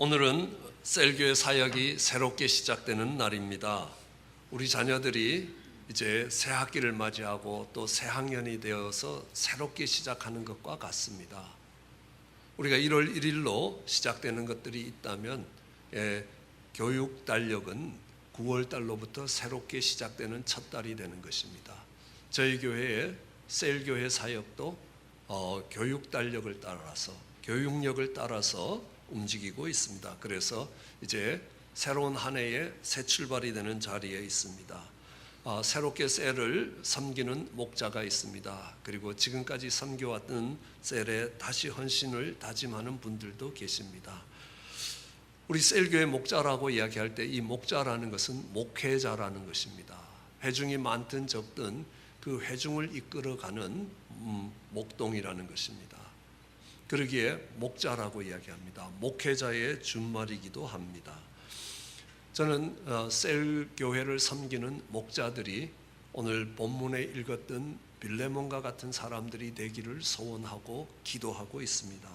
오늘은 셀교회 사역이 새롭게 시작되는 날입니다. 우리 자녀들이 이제 새 학기를 맞이하고 또 새 학년이 되어서 새롭게 시작하는 것과 같습니다. 우리가 1월 1일로 시작되는 것들이 있다면 교육 달력은 9월 달로부터 새롭게 시작되는 첫 달이 되는 것입니다. 저희 교회의 셀교회 사역도 교육 달력을 따라서 교육력을 따라서 움직이고 있습니다. 그래서 이제 새로운 한 해의 새 출발이 되는 자리에 있습니다. 새롭게 셀을 섬기는 목자가 있습니다. 그리고 지금까지 섬겨왔던 셀에 다시 헌신을 다짐하는 분들도 계십니다. 우리 셀교회 목자라고 이야기할 때 이 목자라는 것은 목회자라는 것입니다. 회중이 많든 적든 그 회중을 이끌어가는 목동이라는 것입니다. 그러기에 목자라고 이야기합니다. 목회자의 준말이기도 합니다. 저는 셀교회를 섬기는 목자들이 오늘 본문에 읽었던 빌레몬과 같은 사람들이 되기를 소원하고 기도하고 있습니다.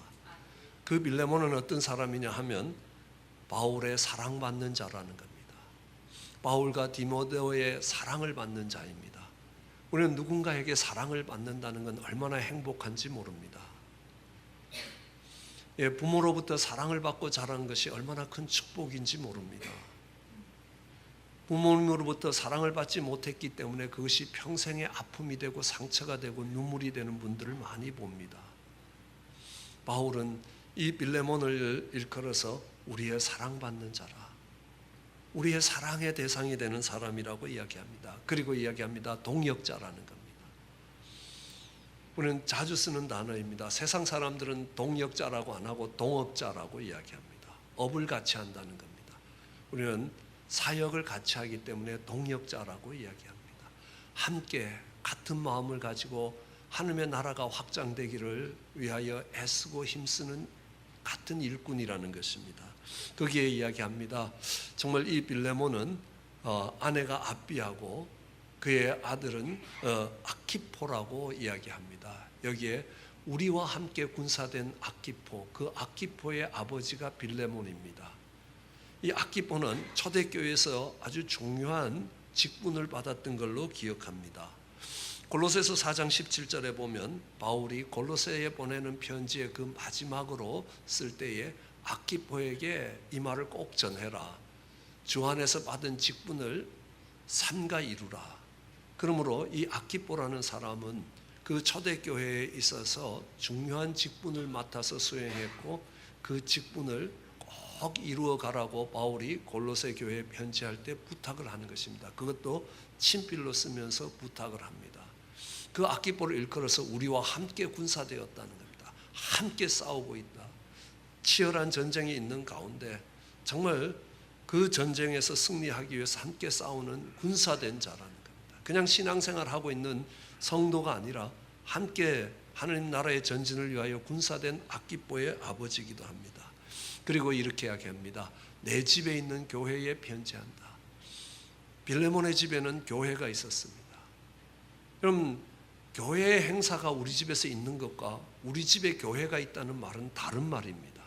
그 빌레몬은 어떤 사람이냐 하면 바울의 사랑받는 자라는 겁니다. 바울과 디모데오의 사랑을 받는 자입니다. 우리는 누군가에게 사랑을 받는다는 건 얼마나 행복한지 모릅니다. 부모로부터 사랑을 받고 자란 것이 얼마나 큰 축복인지 모릅니다. 부모님으로부터 사랑을 받지 못했기 때문에 그것이 평생의 아픔이 되고 상처가 되고 눈물이 되는 분들을 많이 봅니다. 바울은 이 빌레몬을 일컬어서 우리의 사랑받는 자라, 우리의 사랑의 대상이 되는 사람이라고 이야기합니다. 그리고 이야기합니다. 동역자라는 겁니다. 우리는 자주 쓰는 단어입니다. 세상 사람들은 동역자라고 안 하고 동업자라고 이야기합니다. 업을 같이 한다는 겁니다. 우리는 사역을 같이 하기 때문에 동역자라고 이야기합니다. 함께 같은 마음을 가지고 하나님의 나라가 확장되기를 위하여 애쓰고 힘쓰는 같은 일꾼이라는 것입니다. 거기에 이야기합니다. 정말 이 빌레몬은 아내가 아비하고 그의 아들은 아키포라고 이야기합니다. 여기에 우리와 함께 군사된 아키포, 그 아키포의 아버지가 빌레몬입니다. 이 아키포는 초대교회에서 아주 중요한 직분을 받았던 걸로 기억합니다. 골로새서 4장 17절에 보면 바울이 골로새에 보내는 편지의 그 마지막으로 쓸 때에 아키포에게 이 말을 꼭 전해라. 주 안에서 받은 직분을 삼가 이루라. 그러므로 이 아키포라는 사람은 그 초대교회에 있어서 중요한 직분을 맡아서 수행했고 그 직분을 꼭 이루어 가라고 바울이 골로새 교회에 편지할 때 부탁을 하는 것입니다. 그것도 친필로 쓰면서 부탁을 합니다. 그 아키포를 일컬어서 우리와 함께 군사되었다는 겁니다. 함께 싸우고 있다. 치열한 전쟁이 있는 가운데 정말 그 전쟁에서 승리하기 위해서 함께 싸우는 군사된 자라는 겁니다. 그냥 신앙생활하고 있는 성도가 아니라 함께 하나님 나라의 전진을 위하여 군사된 아키포의 아버지이기도 합니다. 그리고 이렇게 이야기합니다. 내 집에 있는 교회에 편지한다. 빌레몬의 집에는 교회가 있었습니다. 그럼 교회의 행사가 우리 집에서 있는 것과 우리 집에 교회가 있다는 말은 다른 말입니다.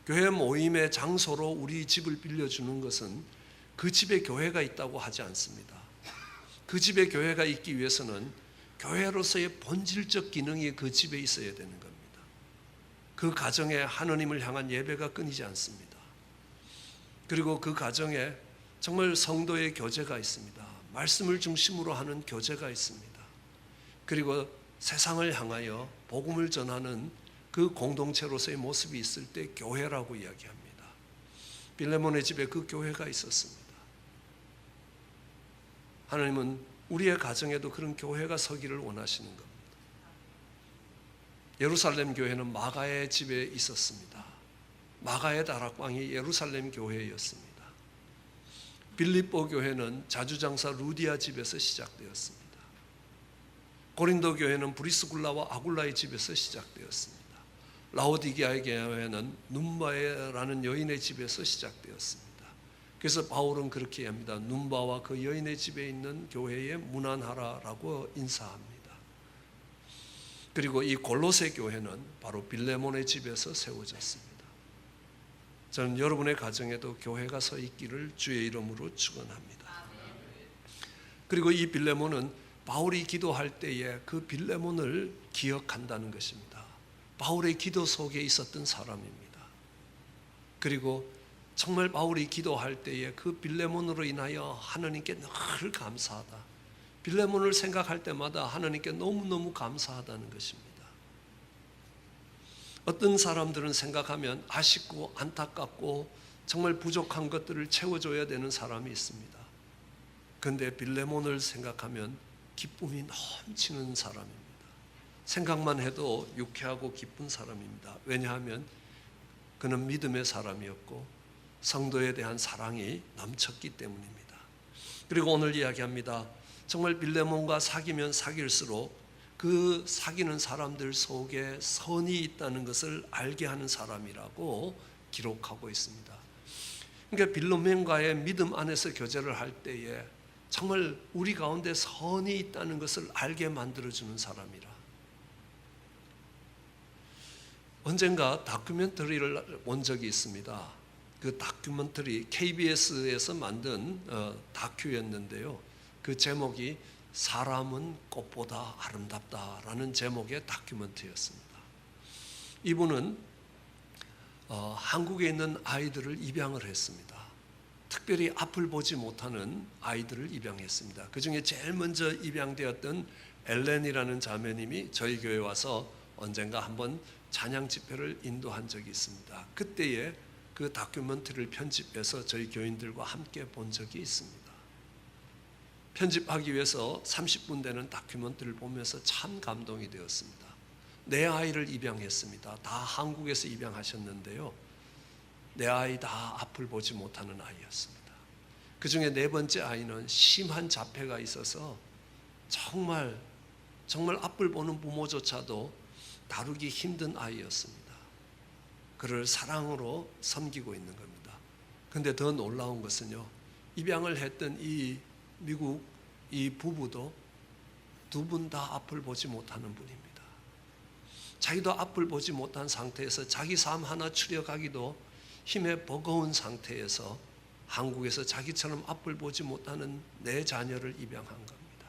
교회 모임의 장소로 우리 집을 빌려주는 것은 그 집에 교회가 있다고 하지 않습니다. 그 집에 교회가 있기 위해서는 교회로서의 본질적 기능이 그 집에 있어야 되는 겁니다. 그 가정에 하나님을 향한 예배가 끊이지 않습니다. 그리고 그 가정에 정말 성도의 교제가 있습니다. 말씀을 중심으로 하는 교제가 있습니다. 그리고 세상을 향하여 복음을 전하는 그 공동체로서의 모습이 있을 때 교회라고 이야기합니다. 빌레몬의 집에 그 교회가 있었습니다. 하나님은 우리의 가정에도 그런 교회가 서기를 원하시는 겁니다. 예루살렘 교회는 마가의 집에 있었습니다. 마가의 다락방이 예루살렘 교회였습니다. 빌립보 교회는 자주장사 루디아 집에서 시작되었습니다. 고린도 교회는 브리스굴라와 아굴라의 집에서 시작되었습니다. 라오디게아의 교회는 눈바에라는 여인의 집에서 시작되었습니다. 그래서 바울은 그렇게 합니다. 눈바와 그 여인의 집에 있는 교회에 문안하라라고 인사합니다. 그리고 이 골로새 교회는 바로 빌레몬의 집에서 세워졌습니다. 저는 여러분의 가정에도 교회가 서 있기를 주의 이름으로 축원합니다. 그리고 이 빌레몬은 바울이 기도할 때에 그 빌레몬을 기억한다는 것입니다. 바울의 기도 속에 있었던 사람입니다. 그리고 정말 바울이 기도할 때에 그 빌레몬으로 인하여 하나님께 늘 감사하다. 빌레몬을 생각할 때마다 하나님께 너무너무 감사하다는 것입니다. 어떤 사람들은 생각하면 아쉽고 안타깝고 정말 부족한 것들을 채워줘야 되는 사람이 있습니다. 그런데 빌레몬을 생각하면 기쁨이 넘치는 사람입니다. 생각만 해도 유쾌하고 기쁜 사람입니다. 왜냐하면 그는 믿음의 사람이었고 성도에 대한 사랑이 넘쳤기 때문입니다. 그리고 오늘 이야기합니다. 정말 빌레몬과 사귀면 사귈수록 그 사귀는 사람들 속에 선이 있다는 것을 알게 하는 사람이라고 기록하고 있습니다. 그러니까 빌레몬과의 믿음 안에서 교제를 할 때에 정말 우리 가운데 선이 있다는 것을 알게 만들어주는 사람이라. 언젠가 다큐멘터리를 본 적이 있습니다. 그 다큐멘터리 KBS에서 만든 다큐였는데요. 그 제목이 사람은 꽃보다 아름답다라는 제목의 다큐멘터리였습니다. 이분은 한국에 있는 아이들을 입양을 했습니다. 특별히 앞을 보지 못하는 아이들을 입양했습니다. 그 중에 제일 먼저 입양되었던 엘렌이라는 자매님이 저희 교회에 와서 언젠가 한번 찬양 집회를 인도한 적이 있습니다. 그때에 그 다큐멘터리를 편집해서 저희 교인들과 함께 본 적이 있습니다. 편집하기 위해서 30분 되는 다큐멘터리를 보면서 참 감동이 되었습니다. 내 아이를 입양했습니다. 다 한국에서 입양하셨는데요. 내 아이 다 앞을 보지 못하는 아이였습니다. 그 중에 네 번째 아이는 심한 자폐가 있어서 정말 앞을 보는 부모조차도 다루기 힘든 아이였습니다. 그를 사랑으로 섬기고 있는 겁니다. 그런데 더 놀라운 것은요, 입양을 했던 이 미국 이 부부도 두 분 다 앞을 보지 못하는 분입니다. 자기도 앞을 보지 못한 상태에서 자기 삶 하나 추려가기도 힘에 버거운 상태에서 한국에서 자기처럼 앞을 보지 못하는 내 자녀를 입양한 겁니다.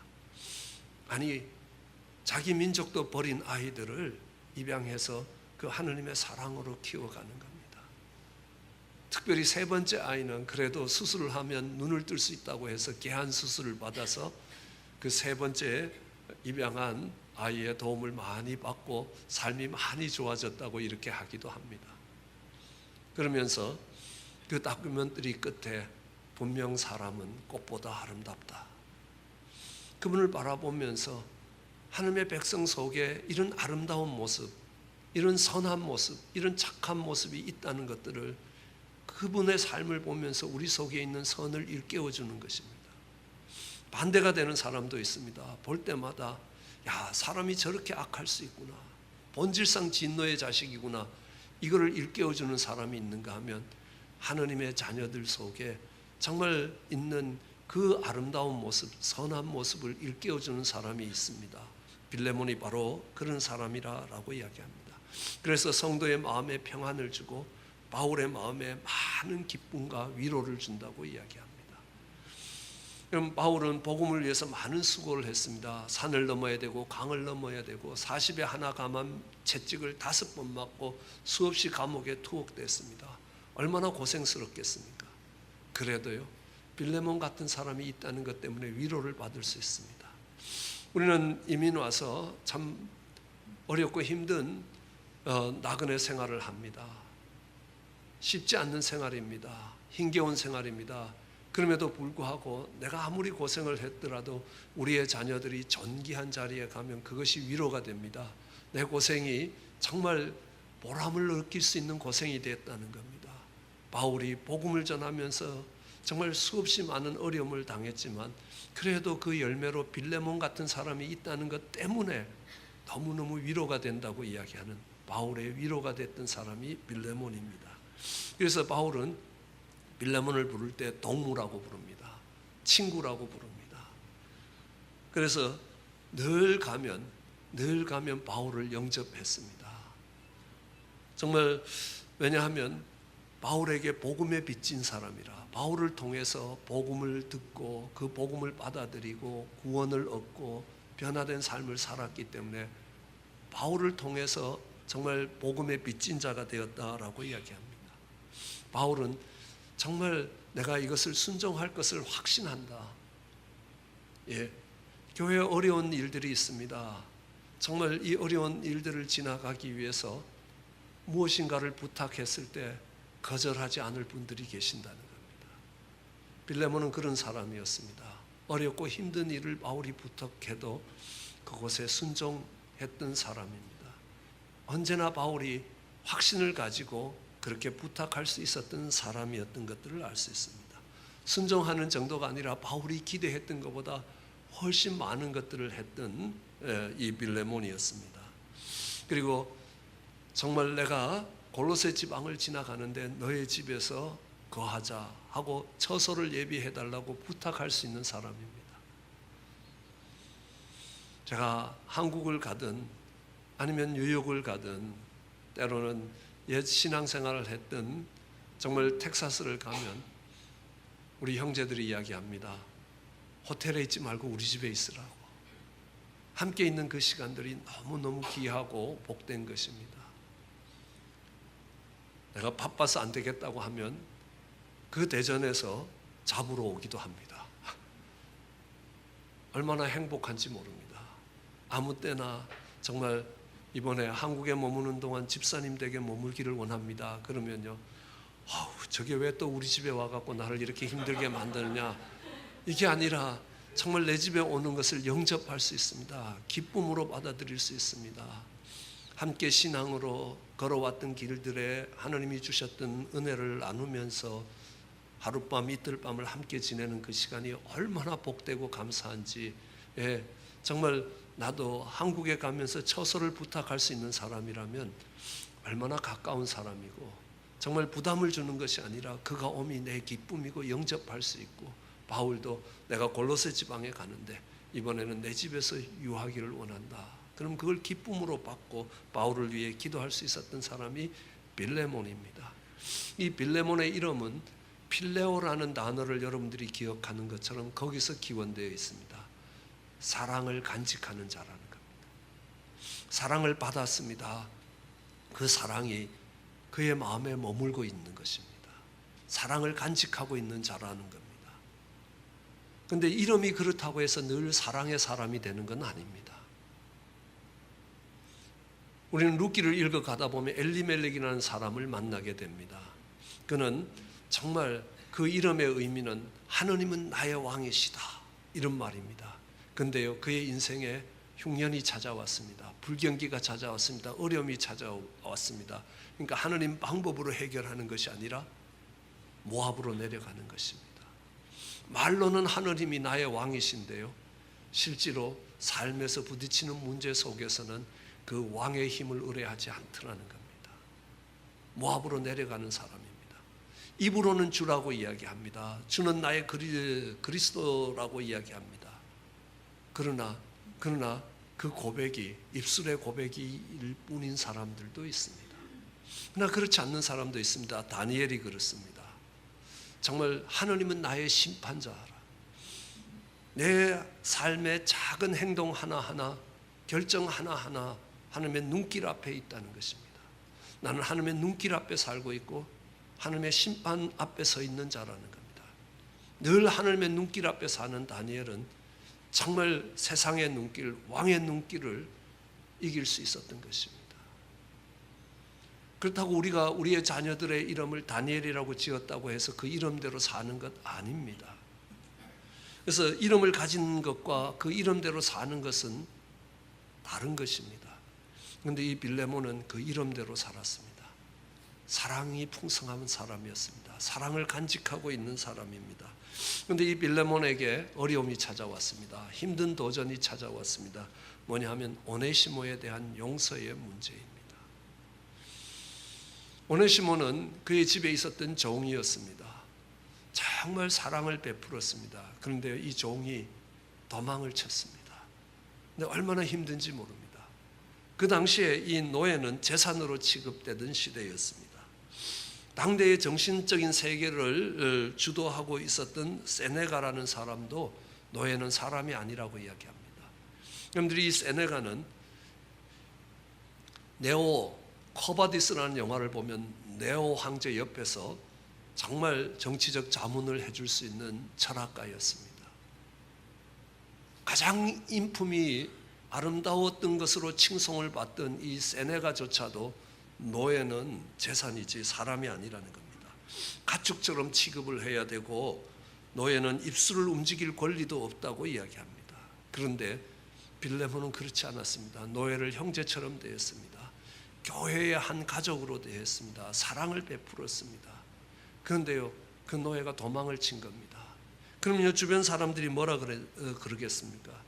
아니, 자기 민족도 버린 아이들을 입양해서 그 하느님의 사랑으로 키워가는 겁니다. 특별히 세 번째 아이는 그래도 수술을 하면 눈을 뜰 수 있다고 해서 개한 수술을 받아서 그 세 번째 입양한 아이의 도움을 많이 받고 삶이 많이 좋아졌다고 이렇게 하기도 합니다. 그러면서 그 다큐멘터리 끝에 분명 사람은 꽃보다 아름답다. 그분을 바라보면서 하나님의 백성 속에 이런 아름다운 모습, 이런 선한 모습, 이런 착한 모습이 있다는 것들을 그분의 삶을 보면서 우리 속에 있는 선을 일깨워주는 것입니다. 반대가 되는 사람도 있습니다. 볼 때마다 야, 사람이 저렇게 악할 수 있구나. 본질상 진노의 자식이구나. 이거를 일깨워주는 사람이 있는가 하면 하나님의 자녀들 속에 정말 있는 그 아름다운 모습, 선한 모습을 일깨워주는 사람이 있습니다. 빌레몬이 바로 그런 사람이라고 이야기합니다. 그래서 성도의 마음에 평안을 주고 바울의 마음에 많은 기쁨과 위로를 준다고 이야기합니다. 그럼 바울은 복음을 위해서 많은 수고를 했습니다. 산을 넘어야 되고 강을 넘어야 되고 40에 하나 감한 채찍을 5번 맞고 수없이 감옥에 투옥됐습니다. 얼마나 고생스럽겠습니까? 그래도요, 빌레몬 같은 사람이 있다는 것 때문에 위로를 받을 수 있습니다. 우리는 이민 와서 참 어렵고 힘든 나그네 생활을 합니다. 쉽지 않는 생활입니다. 힘겨운 생활입니다. 그럼에도 불구하고 내가 아무리 고생을 했더라도 우리의 자녀들이 존귀한 자리에 가면 그것이 위로가 됩니다. 내 고생이 정말 보람을 느낄 수 있는 고생이 됐다는 겁니다. 바울이 복음을 전하면서 정말 수없이 많은 어려움을 당했지만 그래도 그 열매로 빌레몬 같은 사람이 있다는 것 때문에 너무너무 위로가 된다고 이야기하는 바울의 위로가 됐던 사람이 빌레몬입니다. 그래서 바울은 빌레몬을 부를 때 동무라고 부릅니다. 친구라고 부릅니다. 그래서 늘 가면 바울을 영접했습니다. 정말 왜냐하면 바울에게 복음에 빚진 사람이라, 바울을 통해서 복음을 듣고 그 복음을 받아들이고 구원을 얻고 변화된 삶을 살았기 때문에 바울을 통해서 정말 복음에 빚진 자가 되었다라고 이야기합니다. 바울은 정말 내가 이것을 순종할 것을 확신한다. 교회에 어려운 일들이 있습니다. 정말 이 어려운 일들을 지나가기 위해서 무엇인가를 부탁했을 때 거절하지 않을 분들이 계신다는 겁니다. 빌레몬은 그런 사람이었습니다. 어렵고 힘든 일을 바울이 부탁해도 그곳에 순종했던 사람입니다. 언제나 바울이 확신을 가지고 그렇게 부탁할 수 있었던 사람이었던 것들을 알 수 있습니다. 순종하는 정도가 아니라 바울이 기대했던 것보다 훨씬 많은 것들을 했던 이 빌레몬이었습니다. 그리고 정말 내가 골로새 지방을 지나가는데 너의 집에서 거하자 하고 처소를 예비해 달라고 부탁할 수 있는 사람입니다. 제가 한국을 가든 아니면 뉴욕을 가든 때로는 옛 신앙생활을 했던 정말 텍사스를 가면 우리 형제들이 이야기합니다. 호텔에 있지 말고 우리 집에 있으라고. 함께 있는 그 시간들이 너무너무 귀하고 복된 것입니다. 내가 바빠서 안 되겠다고 하면 그 대전에서 잡으러 오기도 합니다. 얼마나 행복한지 모릅니다. 아무 때나 정말 이번에 한국에 머무는 동안 집사님 댁에 머물기를 원합니다. 그러면요, 저게 왜 또 우리 집에 와갖고 나를 이렇게 힘들게 만드느냐. 이게 아니라 정말 내 집에 오는 것을 영접할 수 있습니다. 기쁨으로 받아들일 수 있습니다. 함께 신앙으로 걸어왔던 길들에 하나님이 주셨던 은혜를 나누면서 하룻밤 이틀밤을 함께 지내는 그 시간이 얼마나 복되고 감사한지. 정말 나도 한국에 가면서 처소를 부탁할 수 있는 사람이라면 얼마나 가까운 사람이고 정말 부담을 주는 것이 아니라 그가 오미 내 기쁨이고 영접할 수 있고, 바울도 내가 골로새 지방에 가는데 이번에는 내 집에서 유하기를 원한다. 그럼 그걸 기쁨으로 받고 바울을 위해 기도할 수 있었던 사람이 빌레몬입니다. 이 빌레몬의 이름은 필레오라는 단어를 여러분들이 기억하는 것처럼 거기서 기원되어 있습니다. 사랑을 간직하는 자라는 겁니다. 사랑을 받았습니다. 그 사랑이 그의 마음에 머물고 있는 것입니다. 사랑을 간직하고 있는 자라는 겁니다. 그런데 이름이 그렇다고 해서 늘 사랑의 사람이 되는 건 아닙니다. 우리는 룻기를 읽어가다 보면 엘리멜렉이라는 사람을 만나게 됩니다. 그는 정말 그 이름의 의미는 하느님은 나의 왕이시다 이런 말입니다. 그런데요, 그의 인생에 흉년이 찾아왔습니다. 불경기가 찾아왔습니다. 어려움이 찾아왔습니다. 그러니까 하느님 방법으로 해결하는 것이 아니라 모압으로 내려가는 것입니다. 말로는 하느님이 나의 왕이신데요, 실제로 삶에서 부딪히는 문제 속에서는 그 왕의 힘을 의뢰하지 않더라는 겁니다. 모압으로 내려가는 사람입니다. 입으로는 주라고 이야기합니다. 주는 나의 그리스도라고 이야기합니다. 그러나 그 고백이 입술의 고백일 뿐인 사람들도 있습니다. 그러나 그렇지 않는 사람도 있습니다. 다니엘이 그렇습니다. 정말 하느님은 나의 심판자라. 내 삶의 작은 행동 하나하나, 결정 하나하나 하나님의 눈길 앞에 있다는 것입니다. 나는 하나님의 눈길 앞에 살고 있고 하나님의 심판 앞에 서 있는 자라는 겁니다. 늘 하나님의 눈길 앞에 사는 다니엘은 정말 세상의 눈길, 왕의 눈길을 이길 수 있었던 것입니다. 그렇다고 우리가 우리의 자녀들의 이름을 다니엘이라고 지었다고 해서 그 이름대로 사는 것 아닙니다. 그래서 이름을 가진 것과 그 이름대로 사는 것은 다른 것입니다. 그런데 이 빌레몬은 그 이름대로 살았습니다. 사랑이 풍성한 사람이었습니다. 사랑을 간직하고 있는 사람입니다. 그런데 이 빌레몬에게 어려움이 찾아왔습니다. 힘든 도전이 찾아왔습니다. 뭐냐 하면 오네시모에 대한 용서의 문제입니다. 오네시모는 그의 집에 있었던 종이었습니다. 정말 사랑을 베풀었습니다. 그런데 이 종이 도망을 쳤습니다. 근데 얼마나 힘든지 모릅니다. 그 당시에 이 노예는 재산으로 취급되던 시대였습니다. 당대의 정신적인 세계를 주도하고 있었던 세네가라는 사람도 노예는 사람이 아니라고 이야기합니다. 여러분들이 이 세네가는 네오 코바디스라는 영화를 보면 네오 황제 옆에서 정말 정치적 자문을 해줄 수 있는 철학가였습니다. 가장 인품이 아름다웠던 것으로 칭송을 받던 이 세네가조차도 노예는 재산이지 사람이 아니라는 겁니다. 가축처럼 취급을 해야 되고 노예는 입술을 움직일 권리도 없다고 이야기합니다. 그런데 빌레몬은 그렇지 않았습니다. 노예를 형제처럼 대했습니다. 교회의 한 가족으로 대했습니다. 사랑을 베풀었습니다. 그런데요, 그 노예가 도망을 친 겁니다. 그러면 주변 사람들이 뭐라 그러겠습니까?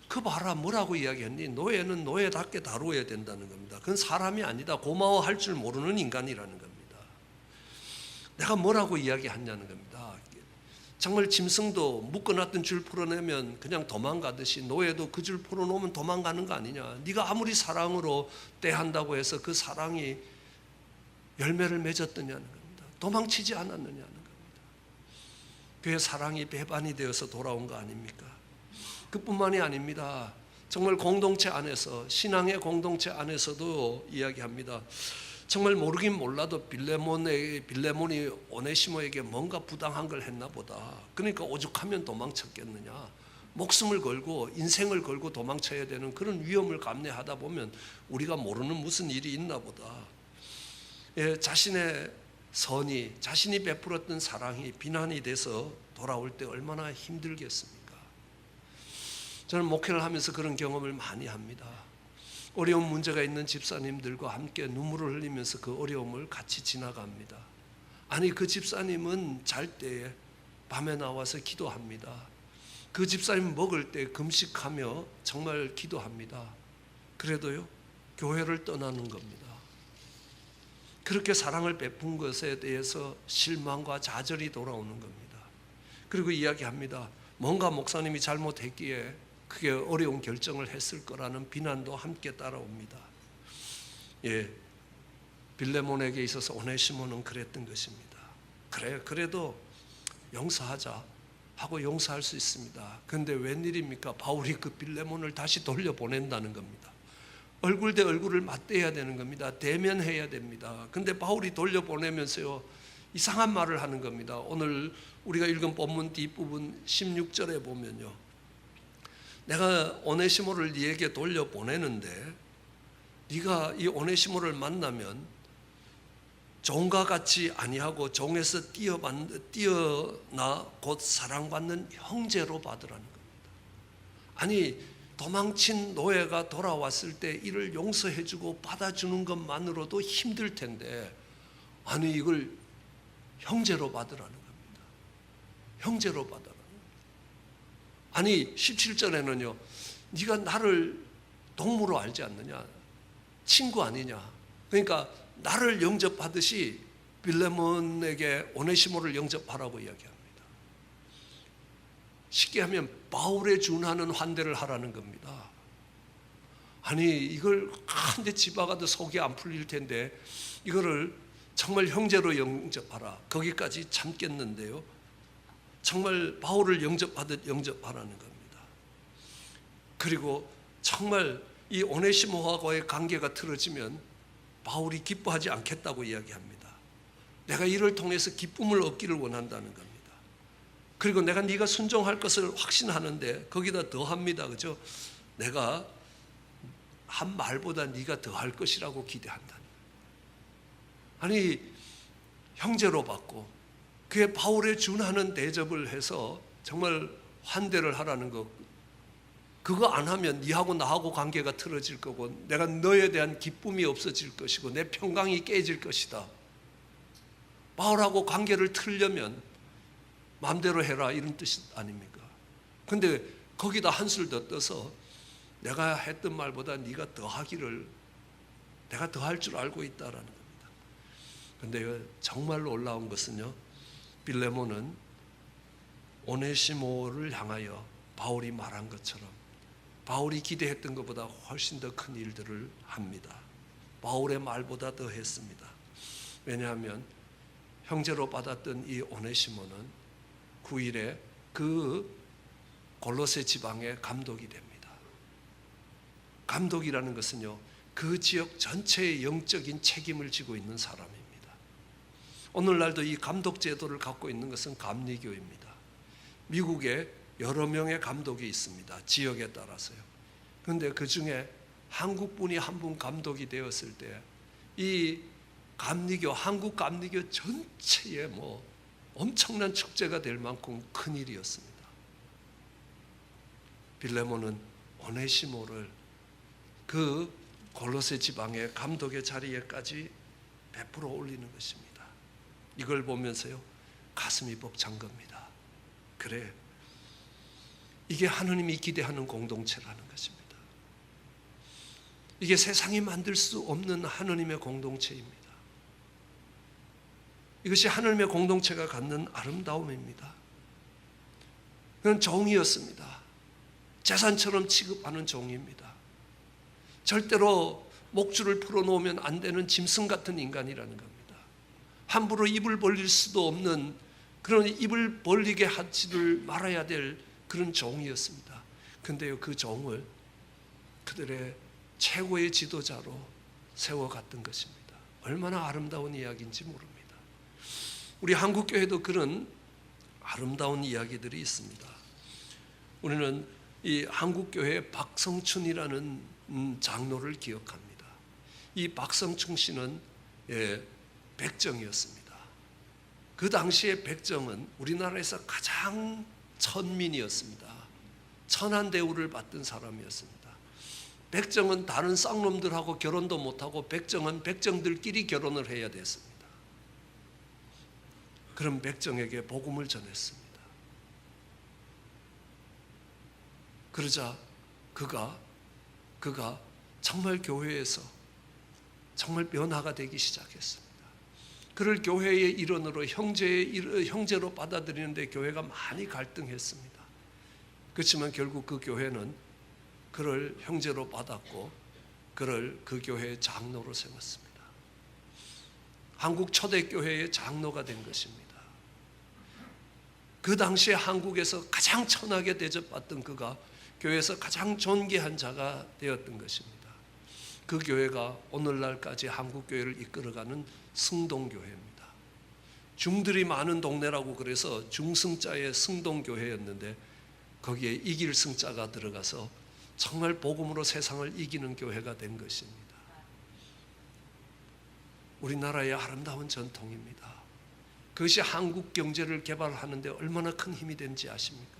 그 봐라, 뭐라고 이야기했니? 노예는 노예답게 다루어야 된다는 겁니다. 그건 사람이 아니다. 고마워할 줄 모르는 인간이라는 겁니다. 내가 뭐라고 이야기했냐는 겁니다. 정말 짐승도 묶어놨던 줄 풀어내면 그냥 도망가듯이 노예도 그 줄 풀어놓으면 도망가는 거 아니냐. 네가 아무리 사랑으로 대한다고 해서 그 사랑이 열매를 맺었느냐는 겁니다. 도망치지 않았느냐는 겁니다. 그의 사랑이 배반이 되어서 돌아온 거 아닙니까? 그뿐만이 아닙니다. 정말 공동체 안에서, 신앙의 공동체 안에서도 이야기합니다. 정말 모르긴 몰라도 빌레몬이 오네시모에게 뭔가 부당한 걸 했나 보다. 그러니까 오죽하면 도망쳤겠느냐. 목숨을 걸고 인생을 걸고 도망쳐야 되는 그런 위험을 감내하다 보면 우리가 모르는 무슨 일이 있나 보다. 예, 자신의 선이, 자신이 베풀었던 사랑이 비난이 돼서 돌아올 때 얼마나 힘들겠습니까? 저는 목회를 하면서 그런 경험을 많이 합니다. 어려운 문제가 있는 집사님들과 함께 눈물을 흘리면서 그 어려움을 같이 지나갑니다. 아니, 그 집사님은 잘 때에 밤에 나와서 기도합니다. 그 집사님 먹을 때 금식하며 정말 기도합니다. 그래도요, 교회를 떠나는 겁니다. 그렇게 사랑을 베푼 것에 대해서 실망과 좌절이 돌아오는 겁니다. 그리고 이야기합니다. 뭔가 목사님이 잘못했기에 크게 어려운 결정을 했을 거라는 비난도 함께 따라옵니다. 예, 빌레몬에게 있어서 오네시모는 그랬던 것입니다. 그래, 그래도 용서하자 하고 용서할 수 있습니다. 그런데 웬일입니까? 바울이 그 빌레몬을 다시 돌려보낸다는 겁니다. 얼굴 대 얼굴을 맞대야 되는 겁니다. 대면해야 됩니다. 근데 바울이 돌려보내면서요, 이상한 말을 하는 겁니다. 오늘 우리가 읽은 본문 뒷부분 16절에 보면요, 내가 오네시모를 네게 돌려보내는데 네가 이 오네시모를 만나면 종과 같이 아니하고 종에서 뛰어나 곧 사랑받는 형제로 받으라는 겁니다. 아니, 도망친 노예가 돌아왔을 때 이를 용서해주고 받아주는 것만으로도 힘들 텐데, 아니, 이걸 형제로 받으라는 겁니다. 형제로 받아라. 아니, 17절에는요, 네가 나를 동무로 알지 않느냐, 친구 아니냐. 그러니까 나를 영접하듯이 빌레몬에게 오네시모를 영접하라고 이야기합니다. 쉽게 하면 바울에 준하는 환대를 하라는 겁니다. 아니, 이걸 한데 집어가도 속이 안 풀릴 텐데 이거를 정말 형제로 영접하라. 거기까지 참겠는데요, 정말 바울을 영접하듯 영접하라는 겁니다. 그리고 정말 이 오네시모하고의 관계가 틀어지면 바울이 기뻐하지 않겠다고 이야기합니다. 내가 이를 통해서 기쁨을 얻기를 원한다는 겁니다. 그리고 내가 네가 순종할 것을 확신하는데 거기다 더합니다. 그죠? 내가 한 말보다 네가 더할 것이라고 기대한다. 아니, 형제로 받고 그의 바울에 준하는 대접을 해서 정말 환대를 하라는 것. 그거 안 하면 네하고 나하고 관계가 틀어질 거고 내가 너에 대한 기쁨이 없어질 것이고 내 평강이 깨질 것이다. 바울하고 관계를 틀려면 마음대로 해라, 이런 뜻이 아닙니까? 근데 거기다 한술 더 떠서 내가 했던 말보다 네가 더 하기를 내가 더 할 줄 알고 있다라는 겁니다. 근데 정말로 올라온 것은요, 빌레몬은 오네시모를 향하여 바울이 말한 것처럼 바울이 기대했던 것보다 훨씬 더 큰 일들을 합니다. 바울의 말보다 더 했습니다. 왜냐하면 형제로 받았던 이 오네시모는 9일에 그 골로새 지방의 감독이 됩니다. 감독이라는 것은요, 그 지역 전체의 영적인 책임을 지고 있는 사람입니다. 오늘날도 이 감독 제도를 갖고 있는 것은 감리교입니다. 미국에 여러 명의 감독이 있습니다. 지역에 따라서요. 그런데 그 중에 한국 분이 한 분 감독이 되었을 때 이 감리교, 한국 감리교 전체에 엄청난 축제가 될 만큼 큰 일이었습니다. 빌레몬은 오네시모를 그 골로새 지방의 감독의 자리에까지 베풀어 올리는 것입니다. 이걸 보면서요, 가슴이 벅찬 겁니다. 그래, 이게 하느님이 기대하는 공동체라는 것입니다. 이게 세상이 만들 수 없는 하느님의 공동체입니다. 이것이 하느님의 공동체가 갖는 아름다움입니다. 그건 종이었습니다. 재산처럼 취급하는 종입니다. 절대로 목줄을 풀어놓으면 안 되는 짐승 같은 인간이라는 겁니다. 함부로 입을 벌릴 수도 없는 그런 입을 벌리게 하지를 말아야 될 그런 종이었습니다. 그런데요, 그 종을 그들의 최고의 지도자로 세워갔던 것입니다. 얼마나 아름다운 이야기인지 모릅니다. 우리 한국교회도 그런 아름다운 이야기들이 있습니다. 우리는 이 한국교회의 박성춘이라는 장로를 기억합니다. 이 박성춘 씨는 백정이었습니다. 그 당시에 백정은 우리나라에서 가장 천민이었습니다. 천한 대우를 받던 사람이었습니다. 백정은 다른 쌍놈들하고 결혼도 못하고 백정은 백정들끼리 결혼을 해야 됐습니다. 그런 백정에게 복음을 전했습니다. 그러자 그가 정말 교회에서 정말 변화가 되기 시작했습니다. 그를 교회의 일원으로 형제로 받아들이는데 교회가 많이 갈등했습니다. 그렇지만 결국 그 교회는 그를 형제로 받았고 그를 그 교회의 장로로 세웠습니다. 한국 초대교회의 장로가 된 것입니다. 그 당시에 한국에서 가장 천하게 대접받던 그가 교회에서 가장 존귀한 자가 되었던 것입니다. 그 교회가 오늘날까지 한국교회를 이끌어가는 승동교회입니다. 중들이 많은 동네라고 그래서 중승자의 승동교회였는데 거기에 이길 승자가 들어가서 정말 복음으로 세상을 이기는 교회가 된 것입니다. 우리나라의 아름다운 전통입니다. 그것이 한국 경제를 개발하는 데 얼마나 큰 힘이 된지 아십니까?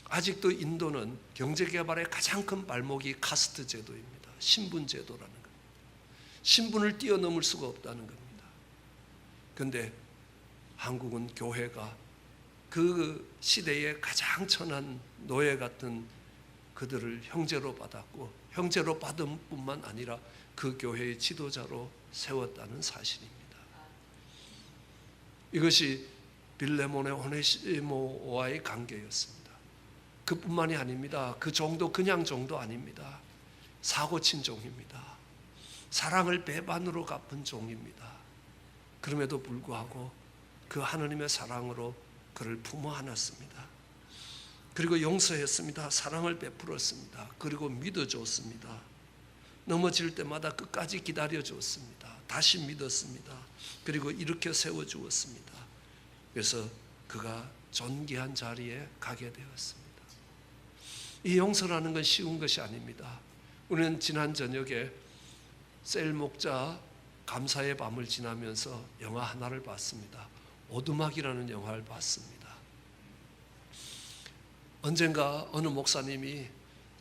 아직도 인도는 경제 개발의 가장 큰 발목이 카스트 제도입니다. 신분 제도라는 겁니다. 신분을 뛰어넘을 수가 없다는 겁니다. 그런데 한국은 교회가 그 시대의 가장 천한 노예 같은 그들을 형제로 받았고 형제로 받은 뿐만 아니라 그 교회의 지도자로 세웠다는 사실입니다. 이것이 빌레몬의 오네시모와의 관계였습니다. 그뿐만이 아닙니다. 그 정도 그냥 정도 아닙니다. 사고친 종입니다. 사랑을 배반으로 갚은 종입니다. 그럼에도 불구하고 그 하느님의 사랑으로 그를 품어 안았습니다. 그리고 용서했습니다. 사랑을 베풀었습니다. 그리고 믿어줬습니다. 넘어질 때마다 끝까지 기다려줬습니다. 다시 믿었습니다. 그리고 일으켜 세워주었습니다. 그래서 그가 존귀한 자리에 가게 되었습니다. 이 용서라는 건 쉬운 것이 아닙니다. 우리는 지난 저녁에 셀 목자 감사의 밤을 지나면서 영화 하나를 봤습니다. 오두막이라는 영화를 봤습니다. 언젠가 어느 목사님이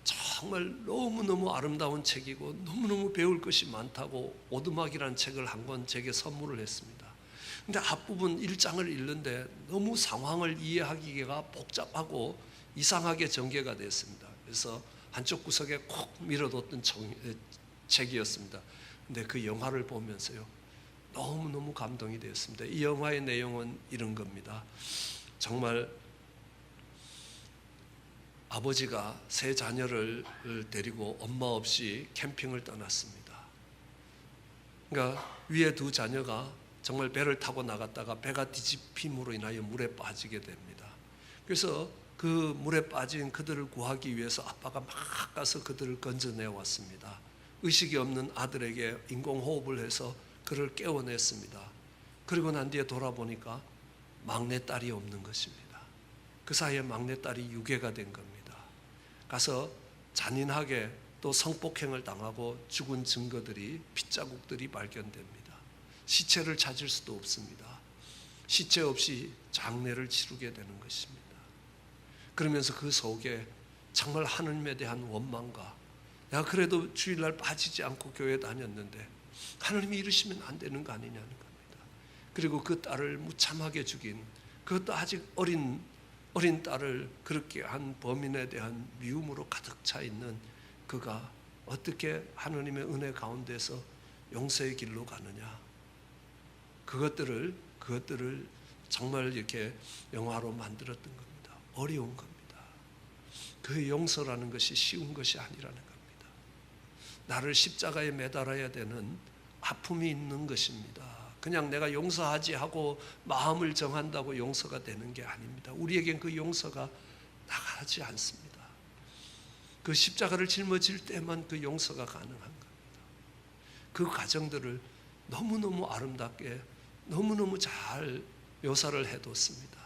정말 너무너무 아름다운 책이고 너무너무 배울 것이 많다고 오두막이라는 책을 한 권 제게 선물을 했습니다. 근데 앞부분 1장을 읽는데 너무 상황을 이해하기가 복잡하고 이상하게 전개가 됐습니다. 그래서 한쪽 구석에 콕 밀어뒀던 책이었습니다. 근데 그 영화를 보면서요, 너무너무 감동이 되었습니다. 이 영화의 내용은 이런 겁니다. 정말 아버지가 세 자녀를 데리고 엄마 없이 캠핑을 떠났습니다. 그러니까 위에 두 자녀가 정말 배를 타고 나갔다가 배가 뒤집힘으로 인하여 물에 빠지게 됩니다. 그래서 그 물에 빠진 그들을 구하기 위해서 아빠가 막 가서 그들을 건져내 왔습니다. 의식이 없는 아들에게 인공호흡을 해서 그를 깨워냈습니다. 그리고 난 뒤에 돌아보니까 막내딸이 없는 것입니다. 그 사이에 막내딸이 유괴가 된 겁니다. 가서 잔인하게 또 성폭행을 당하고 죽은 증거들이, 핏자국들이 발견됩니다. 시체를 찾을 수도 없습니다. 시체 없이 장례를 치르게 되는 것입니다. 그러면서 그 속에 정말 하나님에 대한 원망과, 내가 그래도 주일날 빠지지 않고 교회 다녔는데 하나님이 이러시면 안 되는 거 아니냐는 겁니다. 그리고 그 딸을 무참하게 죽인, 그것도 아직 어린 딸을 그렇게 한 범인에 대한 미움으로 가득 차 있는 그가 어떻게 하나님의 은혜 가운데서 용서의 길로 가느냐. 그것들을 정말 이렇게 영화로 만들었던 겁니다. 어려운 겁니다. 그 용서라는 것이 쉬운 것이 아니라는 겁니다. 나를 십자가에 매달아야 되는 아픔이 있는 것입니다. 그냥 내가 용서하지 하고 마음을 정한다고 용서가 되는 게 아닙니다. 우리에겐 그 용서가 나가지 않습니다. 그 십자가를 짊어질 때만 그 용서가 가능한 겁니다. 그 과정들을 너무너무 아름답게 너무너무 잘 묘사를 해뒀습니다.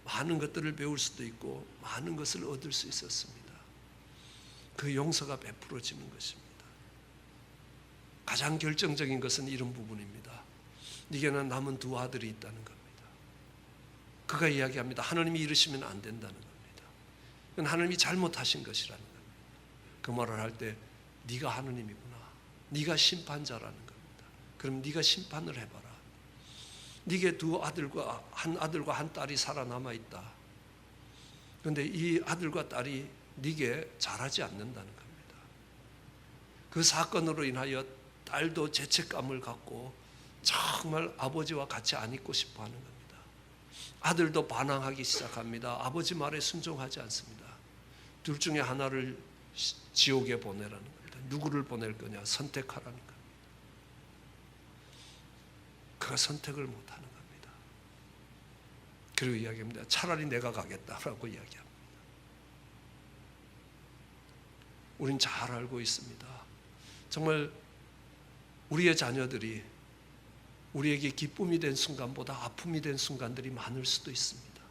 많은 것들을 배울 수도 있고 많은 것을 얻을 수 있었습니다. 그 용서가 베풀어지는 것입니다. 가장 결정적인 것은 이런 부분입니다. 네게는 남은 두 아들이 있다는 겁니다. 그가 이야기합니다. 하나님이 이러시면 안 된다는 겁니다. 그건 하나님이 잘못하신 것이라는 겁니다. 그 말을 할 때 네가 하나님이구나, 네가 심판자라는 겁니다. 그럼 네가 심판을 해봐라. 네게 두 아들과 한 딸이 살아남아 있다. 그런데 이 아들과 딸이 네게 잘하지 않는다는 겁니다. 그 사건으로 인하여 딸도 죄책감을 갖고 정말 아버지와 같이 안 있고 싶어 하는 겁니다. 아들도 반항하기 시작합니다. 아버지 말에 순종하지 않습니다. 둘 중에 하나를 지옥에 보내라는 겁니다. 누구를 보낼 거냐 선택하라는 겁니다. 그가 선택을 못하는 겁니다. 그리고 이야기합니다. 차라리 내가 가겠다라고 이야기합니다. 우린 잘 알고 있습니다. 정말 우리의 자녀들이 우리에게 기쁨이 된 순간보다 아픔이 된 순간들이 많을 수도 있습니다.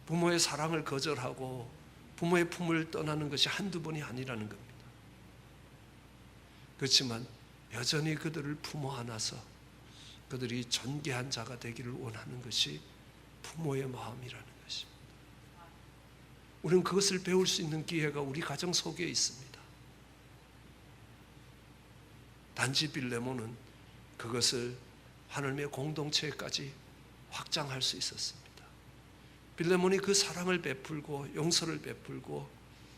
부모의 사랑을 거절하고 부모의 품을 떠나는 것이 한두 번이 아니라는 겁니다. 그렇지만 여전히 그들을 품어 안아서 그들이 존귀한 자가 되기를 원하는 것이 부모의 마음이라는 것입니다. 우리는 그것을 배울 수 있는 기회가 우리 가정 속에 있습니다. 단지 빌레몬은 그것을 하나님의 공동체까지 확장할 수 있었습니다. 빌레몬이 그 사랑을 베풀고 용서를 베풀고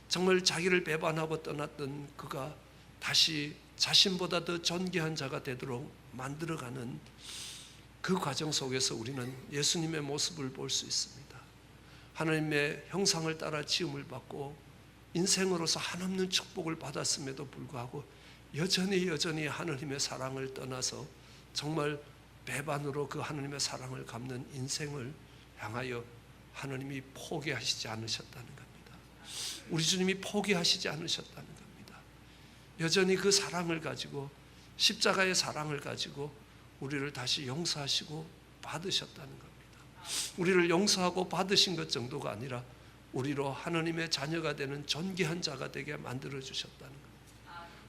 정말 자기를 배반하고 떠났던 그가 다시 자신보다 더 존귀한 자가 되도록 만들어가는 그 과정 속에서 우리는 예수님의 모습을 볼 수 있습니다. 하나님의 형상을 따라 지음을 받고 인생으로서 한없는 축복을 받았음에도 불구하고 여전히 하나님의 사랑을 떠나서 정말 배반으로 그 하나님의 사랑을 갚는 인생을 향하여 하나님이 포기하시지 않으셨다는 겁니다. 우리 주님이 포기하시지 않으셨다는 겁니다. 여전히 그 사랑을 가지고 십자가의 사랑을 가지고 우리를 다시 용서하시고 받으셨다는 겁니다. 우리를 용서하고 받으신 것 정도가 아니라 우리로 하나님의 자녀가 되는 존귀한 자가 되게 만들어 주셨다는 겁니다.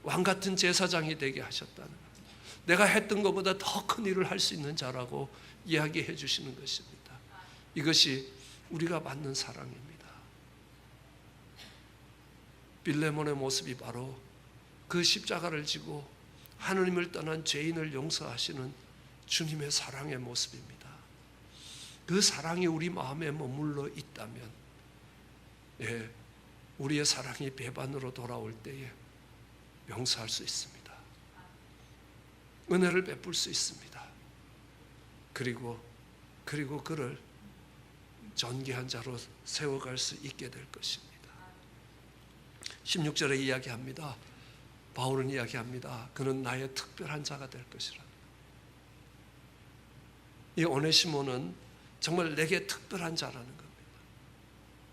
왕같은 제사장이 되게 하셨다는 겁니다. 내가 했던 것보다 더 큰 일을 할 수 있는 자라고 이야기해 주시는 것입니다. 이것이 우리가 받는 사랑입니다. 빌레몬의 모습이 바로 그 십자가를 지고 하나님을 떠난 죄인을 용서하시는 주님의 사랑의 모습입니다. 그 사랑이 우리 마음에 머물러 있다면 우리의 사랑이 배반으로 돌아올 때에 용서할 수 있습니다. 은혜를 베풀 수 있습니다. 그리고 그를 존귀한 자로 세워갈 수 있게 될 것입니다. 16절에 이야기합니다. 바울은 이야기합니다. 그는 나의 특별한 자가 될 것이라. 이 오네시모는 정말 내게 특별한 자라는 겁니다.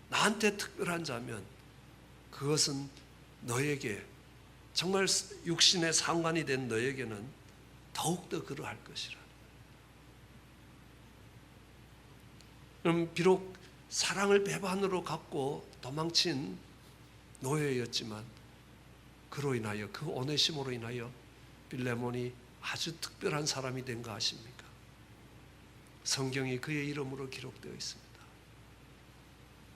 나한테 특별한 자면 그것은 너에게, 정말 육신의 상관이 된 너에게는 더욱더 그러할 것이라. 그럼 비록 사랑을 배반으로 갖고 도망친 노예였지만 그로 인하여, 그 오네시모로 인하여 빌레몬이 아주 특별한 사람이 된 거 아십니까? 성경이 그의 이름으로 기록되어 있습니다.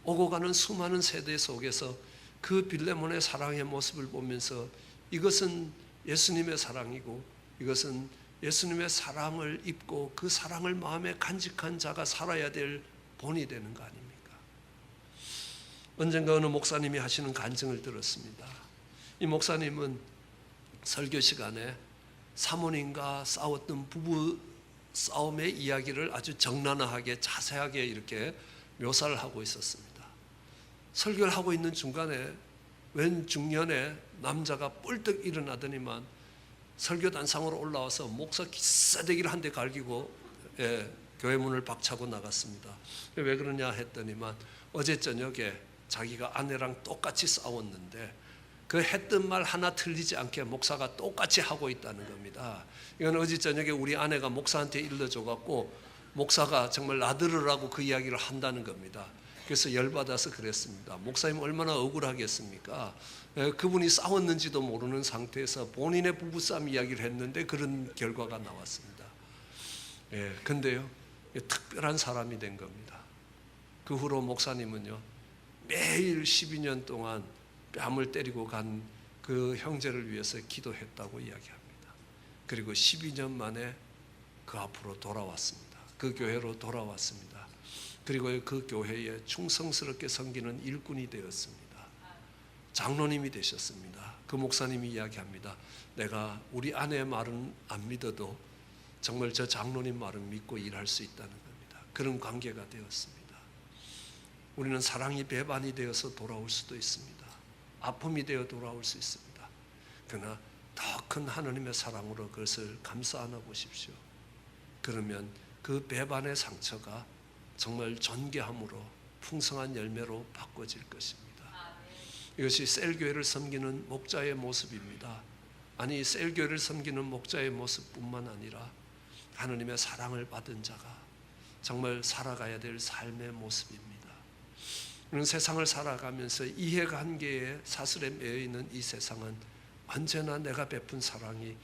오고 가는 수많은 세대 속에서 그 빌레몬의 사랑의 모습을 보면서 이것은 예수님의 사랑이고, 이것은 예수님의 사랑을 입고 그 사랑을 마음에 간직한 자가 살아야 될 본이 되는 거 아닙니까? 언젠가 어느 목사님이 하시는 간증을 들었습니다. 이 목사님은 설교 시간에 사모님과 싸웠던 부부 싸움의 이야기를 아주 적나라하게 자세하게 이렇게 묘사를 하고 있었습니다. 설교를 하고 있는 중간에 웬 중년의 남자가 뻘떡 일어나더니만 설교단상으로 올라와서 목사 기싸대기를 한 대 갈기고 교회 문을 박차고 나갔습니다. 왜 그러냐 했더니만 어제 저녁에 자기가 아내랑 똑같이 싸웠는데 그 했던 말 하나 틀리지 않게 목사가 똑같이 하고 있다는 겁니다. 이건 어제 저녁에 우리 아내가 목사한테 일러줘갖고 목사가 정말 나들으라고 그 이야기를 한다는 겁니다. 그래서 열받아서 그랬습니다. 목사님 얼마나 억울하겠습니까? 그분이 싸웠는지도 모르는 상태에서 본인의 부부싸움 이야기를 했는데 그런 결과가 나왔습니다. 근데요, 특별한 사람이 된 겁니다. 그 후로 목사님은요, 매일 12년 동안 뺨을 때리고 간 그 형제를 위해서 기도했다고 이야기합니다. 그리고 12년 만에 그 앞으로 돌아왔습니다. 그 교회로 돌아왔습니다. 그리고 그 교회에 충성스럽게 섬기는 일꾼이 되었습니다. 장로님이 되셨습니다. 그 목사님이 이야기합니다. 내가 우리 아내의 말은 안 믿어도 정말 저 장로님 말은 믿고 일할 수 있다는 겁니다. 그런 관계가 되었습니다. 우리는 사랑이 배반이 되어서 돌아올 수도 있습니다. 아픔이 되어 돌아올 수 있습니다. 그러나 더 큰 하나님의 사랑으로 그것을 감싸 안아 보십시오. 그러면 그 배반의 상처가 정말 존귀함으로 풍성한 열매로 바꿔질 것입니다. 이것이 셀교회를 섬기는 목자의 모습입니다. 아니, 셀교회를 섬기는 목자의 모습뿐만 아니라 하나님의 사랑을 받은 자가 정말 살아가야 될 삶의 모습입니다. 우리는 세상을 살아가면서 이해관계의 사슬에 매여 있는 이 세상은 언제나 내가 베푼 사랑이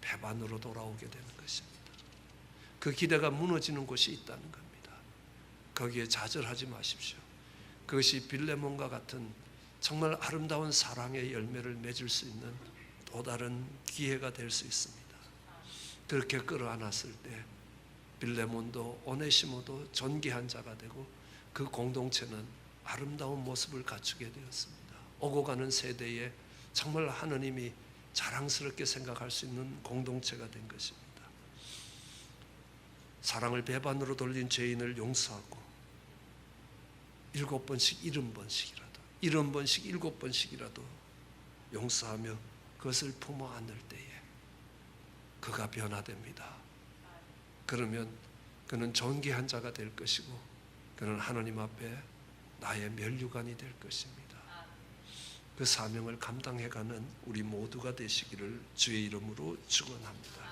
배반으로 돌아오게 되는 것입니다. 그 기대가 무너지는 곳이 있다는 겁니다. 거기에 좌절하지 마십시오. 그것이 빌레몬과 같은 정말 아름다운 사랑의 열매를 맺을 수 있는 또 다른 기회가 될 수 있습니다. 그렇게 끌어안았을 때 빌레몬도 오네시모도 존귀한 자가 되고 그 공동체는 아름다운 모습을 갖추게 되었습니다. 오고 가는 세대에 정말 하느님이 자랑스럽게 생각할 수 있는 공동체가 된 것입니다. 사랑을 배반으로 돌린 죄인을 용서하고 7번씩 70번씩이라도 70번씩 7번씩이라도 용서하며 그것을 품어 안을 때에 그가 변화됩니다. 그러면 그는 존귀한 자가 될 것이고 그는 하나님 앞에 나의 면류관이 될 것입니다. 그 사명을 감당해가는 우리 모두가 되시기를 주의 이름으로 축원합니다.